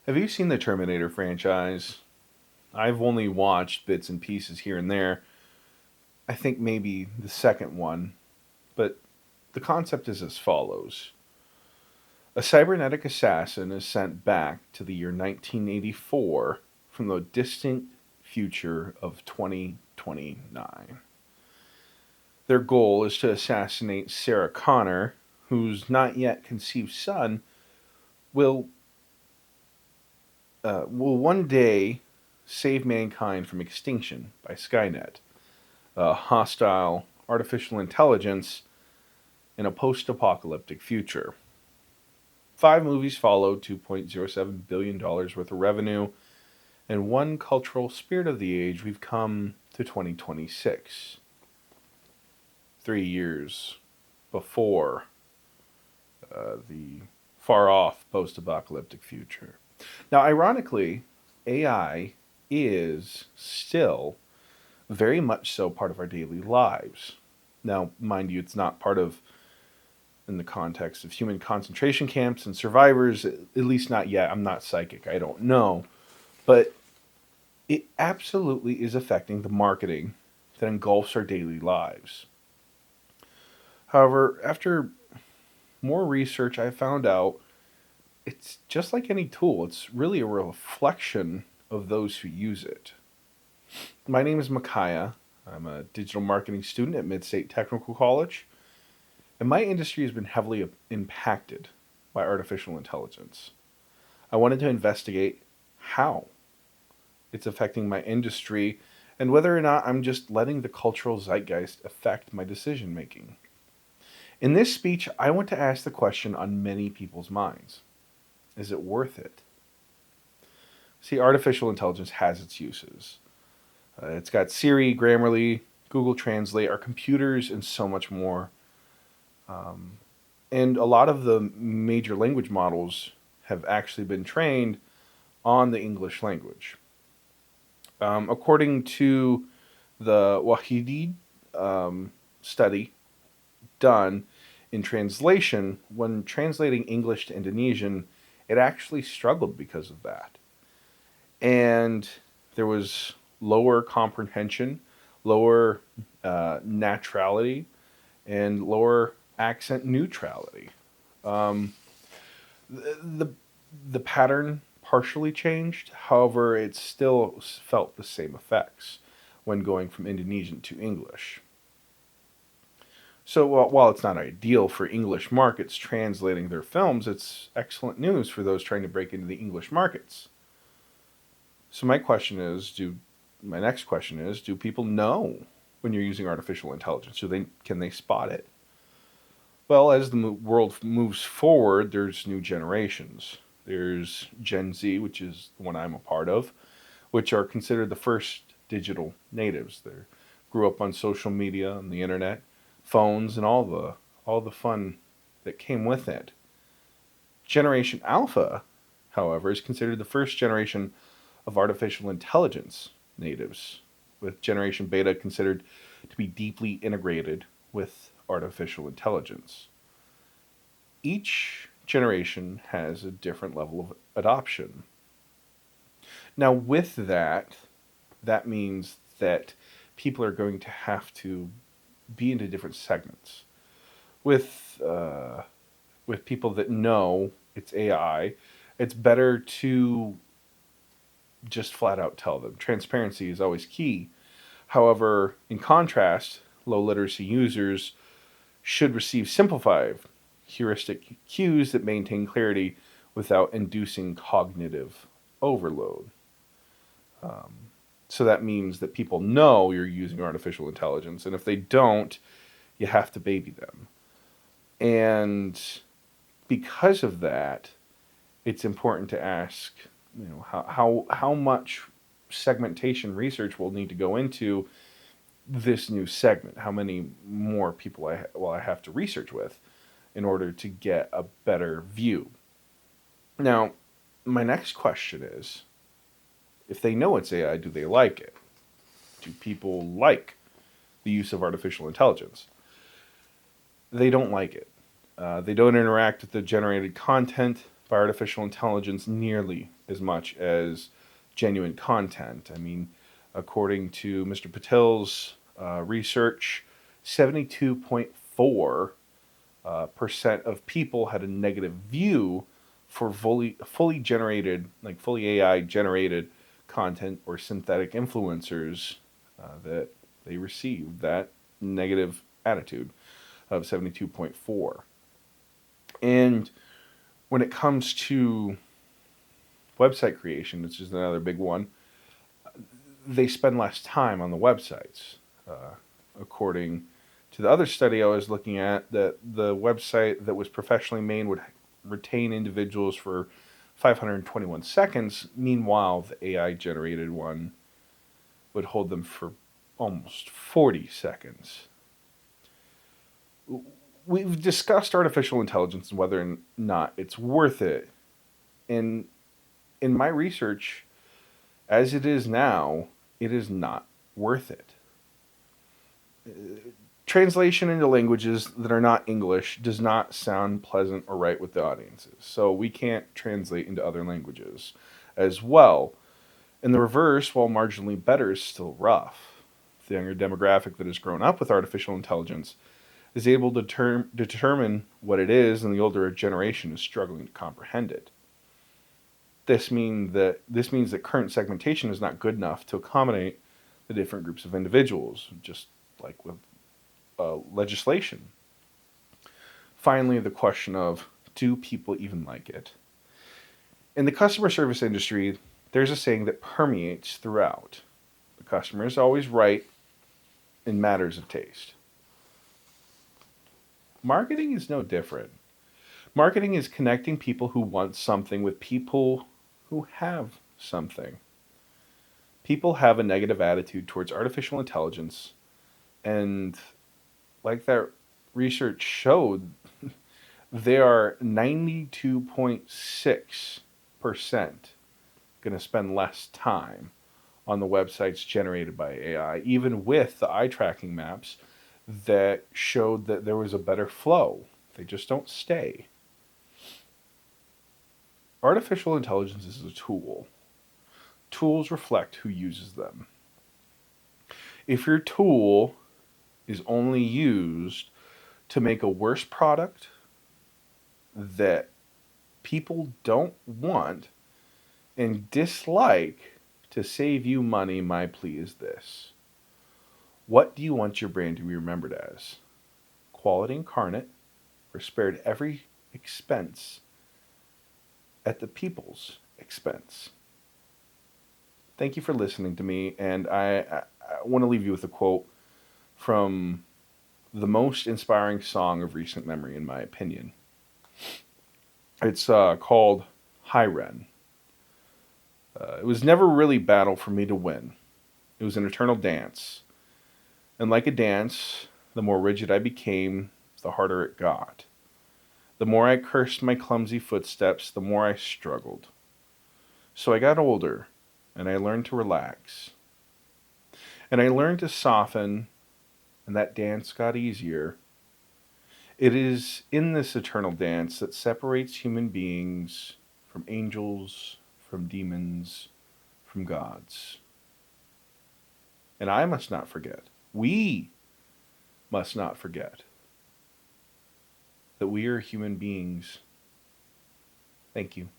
Have you seen the Terminator franchise? I've only watched bits and pieces here and there. I think maybe the second one, but the concept is as follows. A cybernetic assassin is sent back to the year 1984 from the distant future of 2029. Their goal is to assassinate Sarah Connor, whose not yet conceived son will will one day save mankind from extinction by Skynet, a hostile artificial intelligence in a post-apocalyptic future. Five movies followed, $2.07 billion worth of revenue, and one cultural spirit of the age. We've come to 2026, 3 years before the far off post apocalyptic future. Now, ironically, AI is still very much so part of our daily lives. Now, mind you, it's not part of, in the context of human concentration camps and survivors, at least not yet. I'm not psychic, I don't know. But it absolutely is affecting the marketing that engulfs our daily lives. However, after more research, I found out it's just like any tool, it's really a reflection of those who use it. My name is Micaiah. I'm a digital marketing student at Mid State Technical College, and my industry has been heavily impacted by artificial intelligence. I wanted to investigate how it's affecting my industry and whether or not I'm just letting the cultural zeitgeist affect my decision making. In this speech, I want to ask the question on many people's minds: is it worth it? See, artificial intelligence has its uses. It's got Siri, Grammarly, Google Translate, our computers, and so much more. Um, and a lot of the major language models have actually been trained on the English language. According to the Wahidi study done in translation, when translating English to Indonesian, it actually struggled because of that. And there was lower comprehension, lower naturality, and lower accent neutrality. Um, the the pattern partially changed, however, it still felt the same effects when going from Indonesian to English. So while it's not ideal for English markets translating their films, it's excellent news for those trying to break into the English markets. So my next question is, do people know when you're using artificial intelligence? Can they spot it? Well, as the world moves forward, there's new generations. There's Gen Z, which is the one I'm a part of, which are considered the first digital natives. They grew up on social media, on the internet, phones, and all the fun that came with it. Generation Alpha, however, is considered the first generation of artificial intelligence natives, with Generation Beta considered to be deeply integrated with artificial intelligence. Each generation has a different level of adoption. Now, with that, that means that people are going to have to be into different segments. With with people that know it's AI, it's better to just flat out tell them. Transparency is always key. However, in contrast, low literacy users should receive simplified heuristic cues that maintain clarity without inducing cognitive overload. Um, so that means that people know you're using artificial intelligence, and if they don't, you have to baby them. And because of that, it's important to ask, how much segmentation research will need to go into this new segment. How many more people will I have to research with in order to get a better view? Now, my next question is, if they know it's AI, do they like it? Do people like the use of artificial intelligence? They don't like it. They don't interact with the generated content by artificial intelligence nearly as much as genuine content. I mean, according to Mr. Patel's research, 72.4% of people had a negative view for fully generated, like fully AI generated content or synthetic influencers that they received that negative attitude of 72.4. And when it comes to website creation, which is another big one, they spend less time on the websites. According to the other study I was looking at, that the website that was professionally made would retain individuals for 521 seconds. Meanwhile, the AI generated one would hold them for almost 40 seconds. We've discussed artificial intelligence and whether or not it's worth it. And in my research, as it is now, it is not worth it. Translation into languages that are not English does not sound pleasant or right with the audiences. So we can't translate into other languages as well. And the reverse, while marginally better, is still rough. The younger demographic that has grown up with artificial intelligence is able to determine what it is, and the older generation is struggling to comprehend it. This means that current segmentation is not good enough to accommodate the different groups of individuals, just like with legislation. Finally, the question of, do people even like it? In the customer service industry, there's a saying that permeates throughout. The customer is always right in matters of taste. Marketing is no different. Marketing is connecting people who want something with people who have something. People have a negative attitude towards artificial intelligence, and like that research showed, they are 92.6% going to spend less time on the websites generated by AI, even with the eye tracking maps that showed that there was a better flow. They just don't stay. Artificial intelligence is a tool. Tools reflect who uses them. If your tool is only used to make a worse product that people don't want and dislike to save you money, my plea is this. What do you want your brand to be remembered as? Quality incarnate, or spared every expense at the people's expense? Thank you for listening to me, and I want to leave you with a quote from the most inspiring song of recent memory, in my opinion. It's called High Ren. It was never really battle for me to win. It was an eternal dance. And like a dance, the more rigid I became, the harder it got. The more I cursed my clumsy footsteps, the more I struggled. So I got older, and I learned to relax. And I learned to soften, and that dance got easier. It is in this eternal dance that separates human beings from angels, from demons, from gods. And I must not forget, we must not forget, that we are human beings. Thank you.